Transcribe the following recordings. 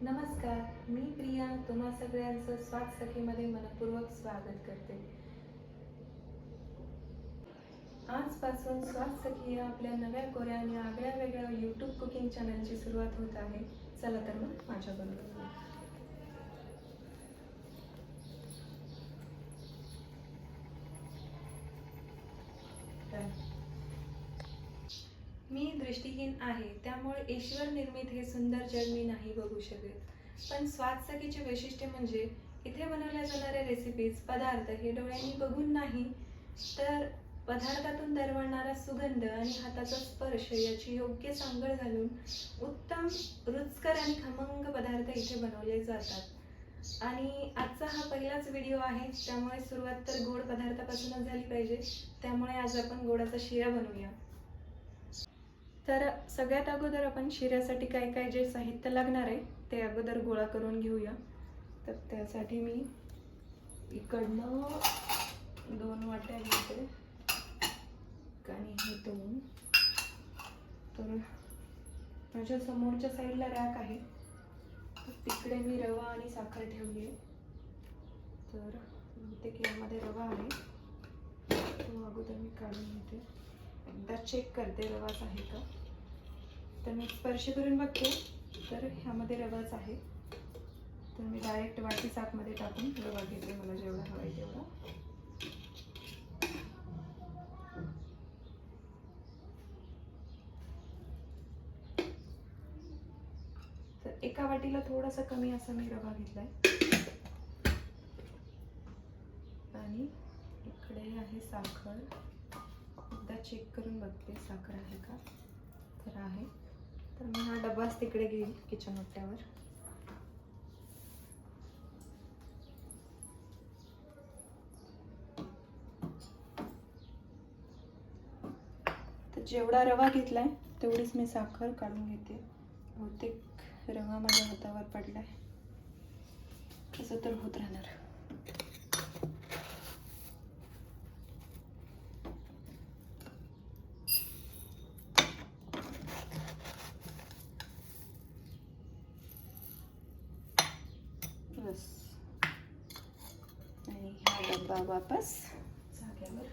नमस्कार, मी प्रिया तुम्हा सगळ्यांचं स्वाद सखीमध्ये मनपूर्वक स्वागत करते. आजपासून स्वाद सखी या आपल्या नव्या कोऱ्या आणि आगळ्या वेगळ्या यूट्यूब कुकिंग चॅनलची सुरुवात होत आहे. चला तर मग माझ्याबरोबर. मी दृष्टीहीन आहे, त्यामुळे ईश्वर निर्मित हे सुंदर जग मी नाही बघू शकत. पण स्वाद सखीचे वैशिष्ट्य म्हणजे इथे बनवल्या जाणाऱ्या रेसिपीज, पदार्थ हे डोळ्यांनी बघून नाही, तर पदार्थातून दरवळणारा सुगंध आणि हाताचा स्पर्श याची योग्य सांगड घालून उत्तम, रुचकर आणि खमंग पदार्थ इथे बनवले जातात. आणि आजचा हा पहिलाच व्हिडिओ आहे, त्यामुळे सुरुवात तर गोड पदार्थापासूनच झाली पाहिजे. त्यामुळे आज आपण गोडाचा शिरा बनवूया. तर सगळ्यात अगोदर आपण शिऱ्यासाठी काय काय जे साहित्य लागणार आहे ते अगोदर गोळा करून घेऊया. तर त्यासाठी मी इकडनं 2 वाट्या घेते आणि हे 2. तर माझ्या समोरच्या साईडला रॅक आहे, तिकडे मी रवा आणि साखर ठेवली आहे. तर बहुतेक यामध्ये रवा आहे, तो अगोदर मी काढून घेते. एकदा चेक करते रवाच आहे का. तर मी स्पर्श करून बघते, तर ह्यामध्ये रवाच आहे. तर मी डायरेक्ट वाटी साखमध्ये टाकून रवा घेते, मला जेवढा हवा आहे तेवढा. तर एका वाटीला थोडासा कमी असा मी रवा घेतलाय. आणि इकडे आहे साखर. एकदा चेक करून बघते साखर आहे का. तर आहे. तर मी हा डब्बाच तिकडे घेईल किचन ओट्यावर. तर जेवढा रवा घेतलाय तेवढीच मी साखर काढून घेते. बहुतेक रवा माझ्या हातावर पडलाय, कसं तर होत राहणार. बस. आणि हा डब्बा वापस जागेवर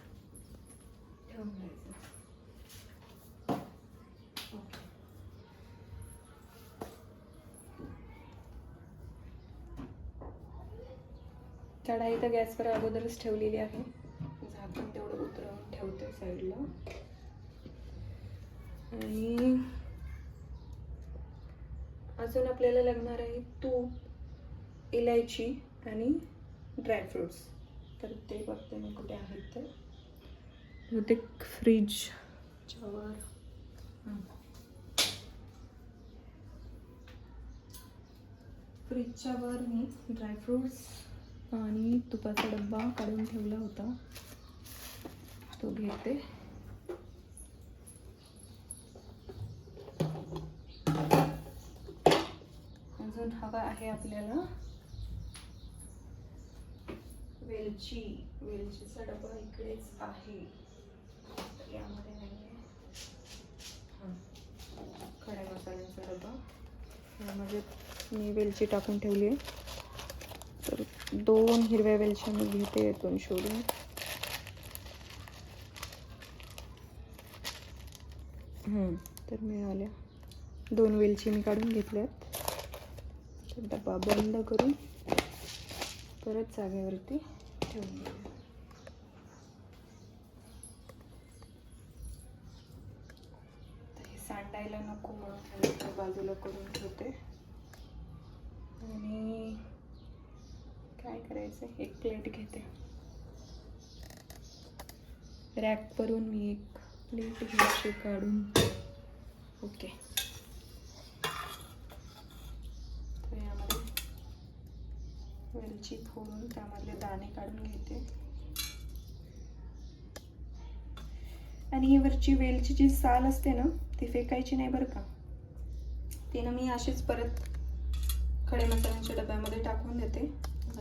ठेवून द्यायचा. कढाई तर गॅसवर अगोदरच ठेवलेली आहे. झाकण तेवढं उतरवून ठेवते साईडला. आणि अजून आपल्याला लागणार आहे तूप, इलायची आणि ड्रायफ्रुट्स. तर ते बघते मी कुठे आहेत. तर बहुतेक फ्रीजच्या वर. फ्रीजच्या वर मी ड्रायफ्रुट्स आणि तुपाचा डब्बा काढून ठेवला होता, तो घेते. अजून हवा आहे आपल्याला वेलची. वेलचीचा डब्बा इकडेच आहे, यामध्ये नाही आहे. खड्या मसाल्यांचा डब्बा, यामध्ये मी वेलची टाकून ठेवली आहे. तर 2 हिरव्या वेलच्या मी घेते यातून शोधून. तर मिळाल्या 2 वेलची मी काढून घेतल्यात. तर डब्बा बंद करून परत जागेवरती ठेवून देऊया. हे सांडायला नको म्हणून बाजूला करून ठेवते. आणि काय करायचं, एक प्लेट घेते. रॅकवरून मी एक प्लेट घ्यायची काढून. ओके. तर यामध्ये वेलची फोडून त्यामधले दाणे काढून घेते. आणि ही वरची वेलचीची साल असते ना, ती फेकायची नाही बरं का. तिनं मी अशीच परत खडे मसाल्यांच्या डब्यामध्ये टाकून देते.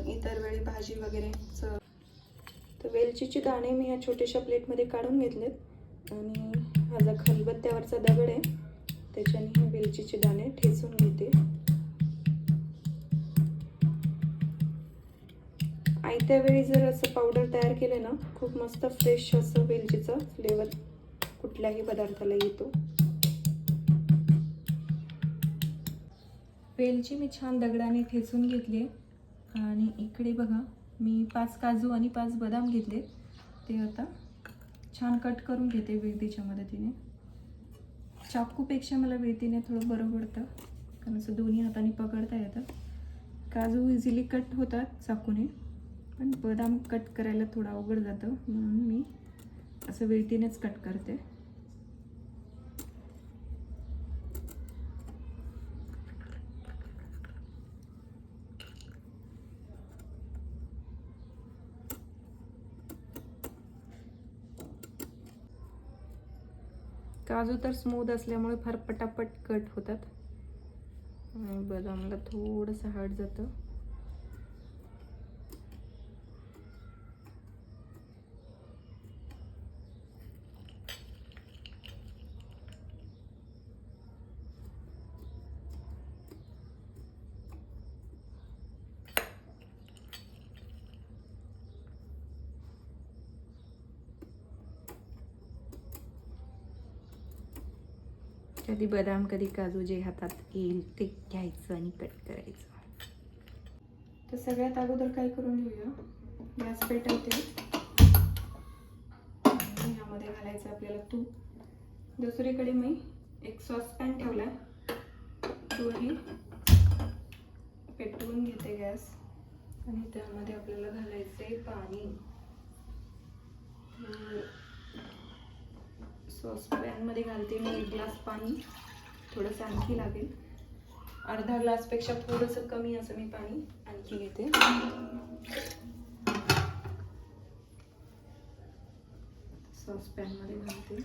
इतर वेळी भाजी वगैरे. तर वेलचीचे दाणे मी या छोट्याशा प्लेटमध्ये काढून घेतलेत. आणि माझा खलबत्त्यावरचा दगड आहे, त्याच्याने हे वेलचीचे दाणे ठेचून घेते. आयत्या वेळी जर असं पावडर तयार केलं ना, खूप मस्त फ्रेश असं वेलचीचं फ्लेवर कुठल्याही पदार्थाला येतो. वेलची मी छान दगडाने ठेचून घेतली आणि इकडे बघा मी 5 काजू आणि 5 बदाम घेतले. ते आता छान कट करून घेते विळतीच्या मदतीने. चाकूपेक्षा मला विळतीने थोडं बरं पडतं, कारण असं दोन्ही हाताने पकडता येतं. काजू इझिली कट होतात चाकूने, पण बदाम कट करायला थोडं अवघड जातं, म्हणून मी असं विळतीनेच कट करते. काजू तर स्मूथ असल्यामुळे फार पटापट कट होतात आणि बदामला थोडंसं हार्ड जातं. कधी बदाम कधी काजू जे हातात येईल ते घ्यायचं आणि कट करायचं. तर सगळ्यात अगोदर काय करून घेऊया, गॅस पेटवते आणि यामध्ये घालायचं आपल्याला तूप. दुसरीकडे मी एक सॉसपॅन ठेवला, तोही पेटवून घेते गॅस आणि त्यामध्ये आपल्याला घालायचे पाणी. सॉसपॅनमध्ये घालते मी 1 ग्लास पाणी, थोडंसं आणखी लागेल. अर्धा ग्लासपेक्षा थोडंसं कमी असं मी पाणी आणखी घेते. सॉसपॅनमध्ये घालते.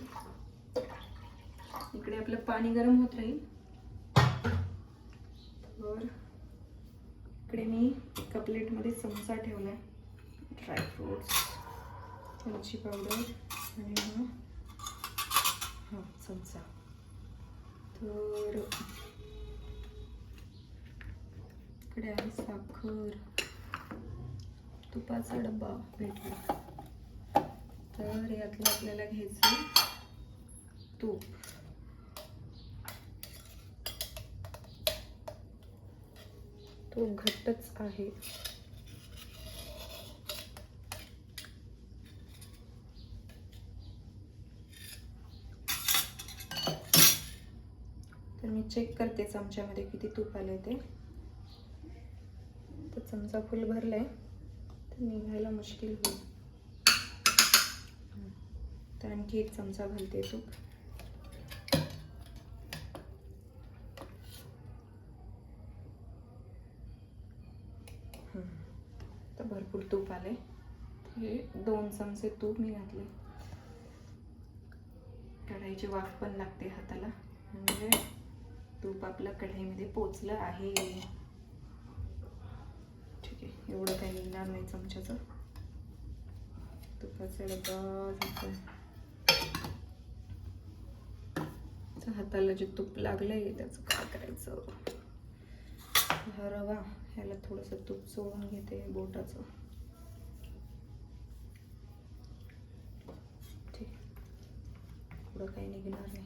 इकडे आपलं पाणी गरम होत राहील. तर इकडे मी एका प्लेटमध्ये चमचा ठेवला आहे, ड्रायफ्रूट्स, वेलची पावडर आणि हा चमचा. तर इकडे आहे साखर, तुपाचा डब्बा भेटला. तर यातलं आपल्याला घ्यायचं तूप. तूप घट्टच आहे. तर मी चेक करते चमच्यामध्ये किती तूप आले ते. तर चमचा फुल भरलाय, तर निघायला मुश्किल होईल. तर आणखी 1 चमचा घालते तूप. तर भरपूर तूप आले. हे 2 चमचे तूप मी घातले. कढईची वाफ पण लागते हाताला, म्हणजे तूप आपलं कढईमध्ये पोचलं आहे. ठीक आहे, एवढं काही निघणार नाही चमच्याचं. तुपाचा डब्बा झाकून. हाताला जे तूप लागलंय त्याचं काय करायचं. हा रवा, ह्याला थोडंसं तूप चोळून घेते बोटाचं. ठीक, एवढं काही निघणार नाही.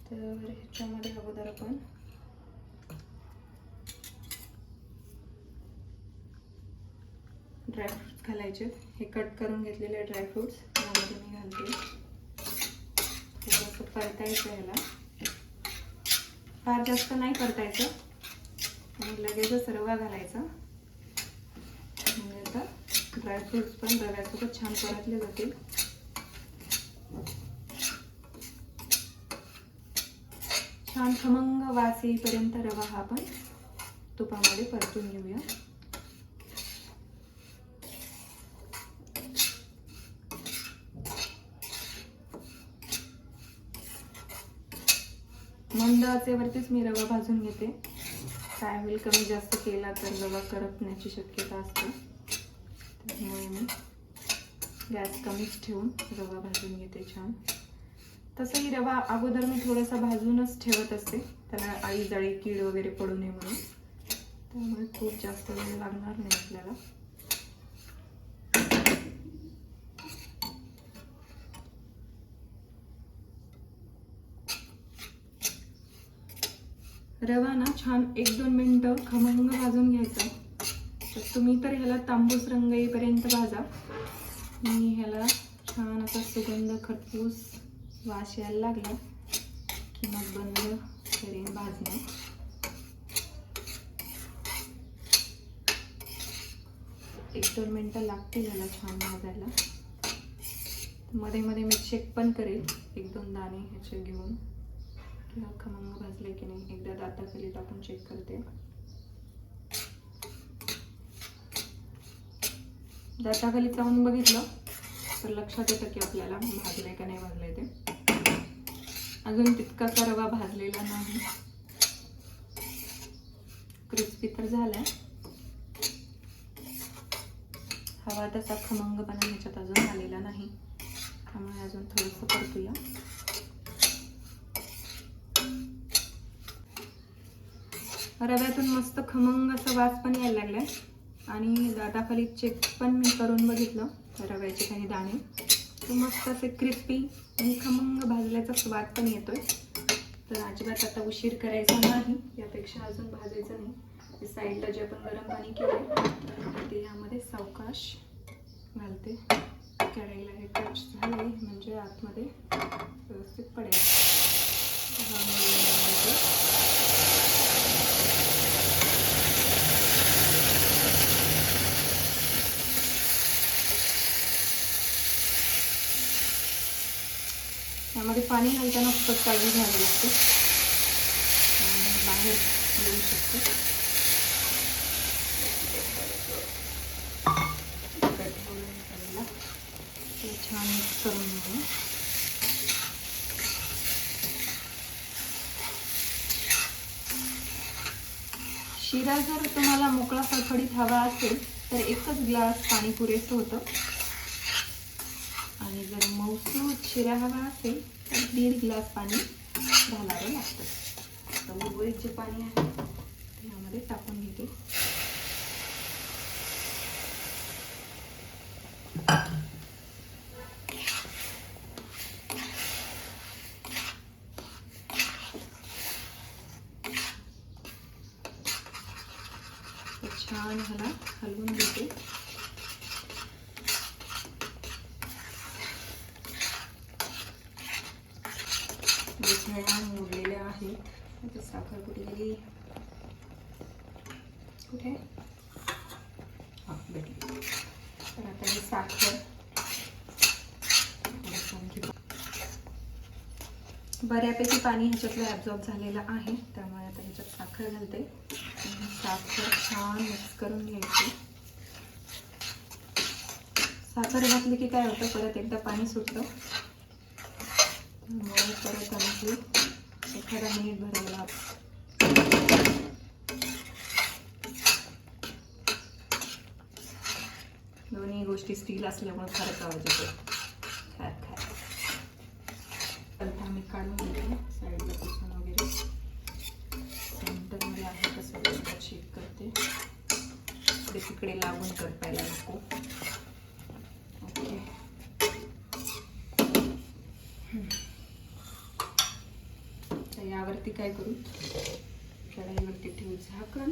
तर ह्याच्यामध्ये अगोदर आपण ड्रायफ्रूट्स घालायचे. हे कट करून घेतलेले ड्रायफ्रूट्स यामध्ये मी घालते. थोडंसं परतायचं ह्याला, फार जास्त नाही परतायचं आणि लगेचच रवा घालायचा. म्हणजे आता ड्रायफ्रूट्स पण रव्यासोबत छान परतले जातील. छान खमंग वास येईपर्यंत रवा हा आपण तुपामध्ये परतून घेऊया. मंद आचेवरतीच मी रवा भाजून घेते. काय होईल, कमी जास्त केला तर रवा करपण्याची शक्यता असते, त्यामुळे मी गॅस कमीच ठेवून रवा भाजून घेते छान. तसंही रवा अगोदर मी थोडासा भाजूनच ठेवत असते, त्याला आळी जाळी कीड वगैरे पडू नये म्हणून. त्यामुळे खूप जास्त वेळ लागणार नाही आपल्याला. रवा ना छान 1-2 मिनटं खमंग भाजून घ्यायचा. तर तुम्ही तर ह्याला तांबूस रंग येईपर्यंत भाजा. मी ह्याला छान असा सुगंध खरपूस वास यायला लागला की मग बंद करेन भाजणं. 1-2 मिनटं लागतील ह्याला छान भाजायला. मध्ये मध्ये मी चेक पण करेल 1-2 दाणे ह्याचे घेऊन किंवा खमंग भाजले की नाही. एकदा दाताखाली टाकून चेक करते. दाताखाली चावून बघितलं तर लक्षात येतं की आपल्याला भाजलंय का नाही भाजलंय ते. अजून तितकासा रवा भाजलेला नाही. क्रिस्पी तर झालाय. हवा तसा खमंगपणा ह्याच्यात अजून आलेला नाही, त्यामुळे अजून थोडंसं परतूया. रव्यातून मस्त खमंग असा वास पण यायला लागलाय आणि दाताखाली चेक पण मी करून बघितलं रव्याचे काही दाणे. तर मस्त असे क्रिस्पी आणि खमंग भाजल्याचा स्वाद पण येतोय. तर अजिबात आता उशीर करायचा नाही, यापेक्षा अजून भाजायचं नाही. साईडला जे आपण गरम पाणी केलं ते यामध्ये सावकाश घालते. कढईला हे टच झाले म्हणजे आतमध्ये व्यवस्थित पडेल. यामध्ये पाणी घालताना खूपच काळजी घ्यावी लागते आणि बाहेर येऊ शकते. छान मिक्स करून घेऊ. शिरा जर तुम्हाला मोकळा फडफडीत हवा असेल तर 1च ग्लास पाणी पुरेसं होतं आणि जर मऊसूत शिरा हवा असेल तर 1.5 ग्लास पाणी घालावं लागतं. तर उर्वरित जे पाणी आहे ते यामध्ये टाकून घेते. छान ह्याला हलवून घेते. मिठाया मोडलेल्या आहेत. आता साखर कुठे गेली? कुठे? हां, भेटली. तर आता ही साखर बऱ्यापैकी पाणी ह्याच्यातलं ॲब्झॉर्ब झालेलं आहे, त्यामुळे आता ह्याच्यात साखर घालते. साखर छान मिक्स करून घ्यायची. साखर घातली की काय होतं, परत एकदा पाणी सुटतं. त्यामुळे परत आणखी एखादा मिनिट भरायला. दोन्ही गोष्टी स्टील असल्यामुळे फारच आवाज येतो. मी काढून घेते साईडला पुसून वगैरे. सेंटरमध्ये आहे कसं चेक करते. तिकडे लागून करपायला नको. ओके. तर यावरती काय करू, कढईवरती ठेवू झाकण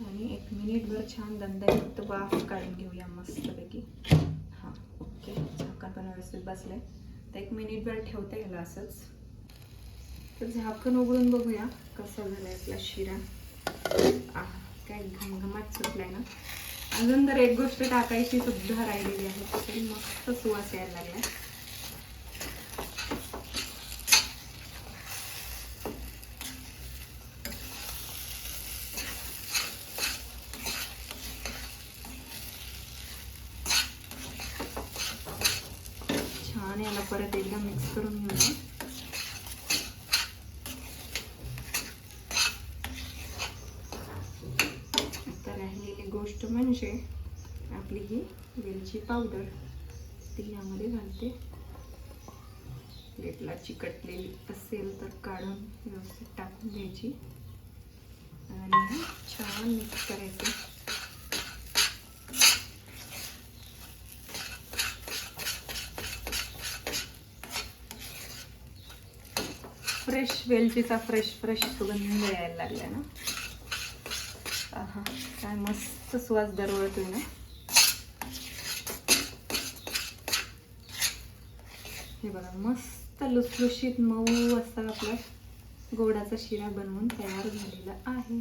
आणि 1 मिनिटभर छान दणदणीत वाफ काढून घेऊया मस्तपैकी. हां, ओके. झाकण पण व्यवस्थित बसलंय. तर 1 मिनिटभर ठेवते ह्याला असंच. तर झाकण उघडून बघूया कसा झालाय आपला शिरा. काय घमघमाट सुटलाय ना. अजून तर एक गोष्ट टाकायची सुद्धा राहिलेली आहे, तरी मस्त सुवास यायला लागलाय. छान याला परत एकदा मिक्स करून घेऊया. गोष्ट म्हणजे आपली ही वेलची पावडर ती यामध्ये घालते. प्लेटला चिकटलेली असेल तर काढून व्यवस्थित टाकून द्यायची आणि छान मिक्स करायचं. फ्रेश वेलचीचा फ्रेश सुगंध यायला लागला ना. आहा, काय मस्त सुवास दरवळतोय ना. हे बघा, मस्त लुसलुशीत मऊ असा आपला गोडाचा शिरा बनवून तयार झालेला आहे.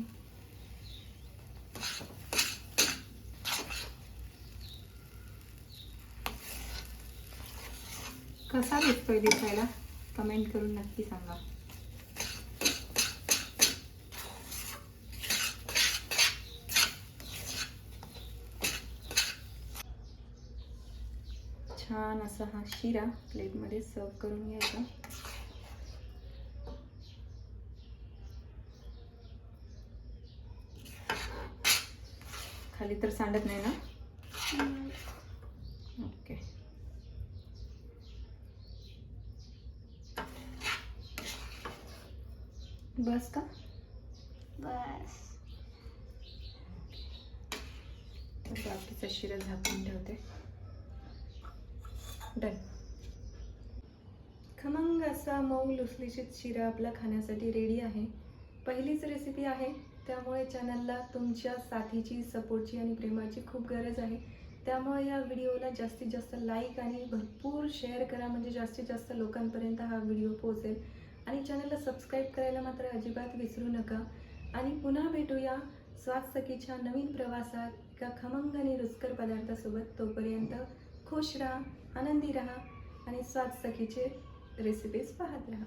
कसा दिसतोय दिसायला कमेंट करून नक्की सांगा. छान असा हा शिरा प्लेटमध्ये सर्व करून घ्यायचा. खाली तर सांडत नाही ना. ओके. बस का? बस. बाकीचा शिरा झाकून ठेवते. डन. खमंग असा मऊ लुसलुशीत शिरा आपला खाण्यासाठी रेडी आहे. पहिलीच रेसिपी आहे, त्यामुळे चॅनलला तुमच्या साथीची, सपोर्टची आणि प्रेमाची खूप गरज आहे. त्यामुळे या व्हिडिओला जास्तीत जास्त लाईक आणि भरपूर शेअर करा, म्हणजे जास्तीत जास्त लोकांपर्यंत हा व्हिडिओ पोहोचेल. आणि चॅनलला सबस्क्राईब करायला मात्र अजिबात विसरू नका. आणि पुन्हा भेटूया स्वाद सखीच्या नवीन प्रवासात एका खमंग आणि रुचकर पदार्थासोबत. तोपर्यंत खुश राहा, आनंदी राहा आणि स्वाद सखीचे रेसिपीज पाहत राहा.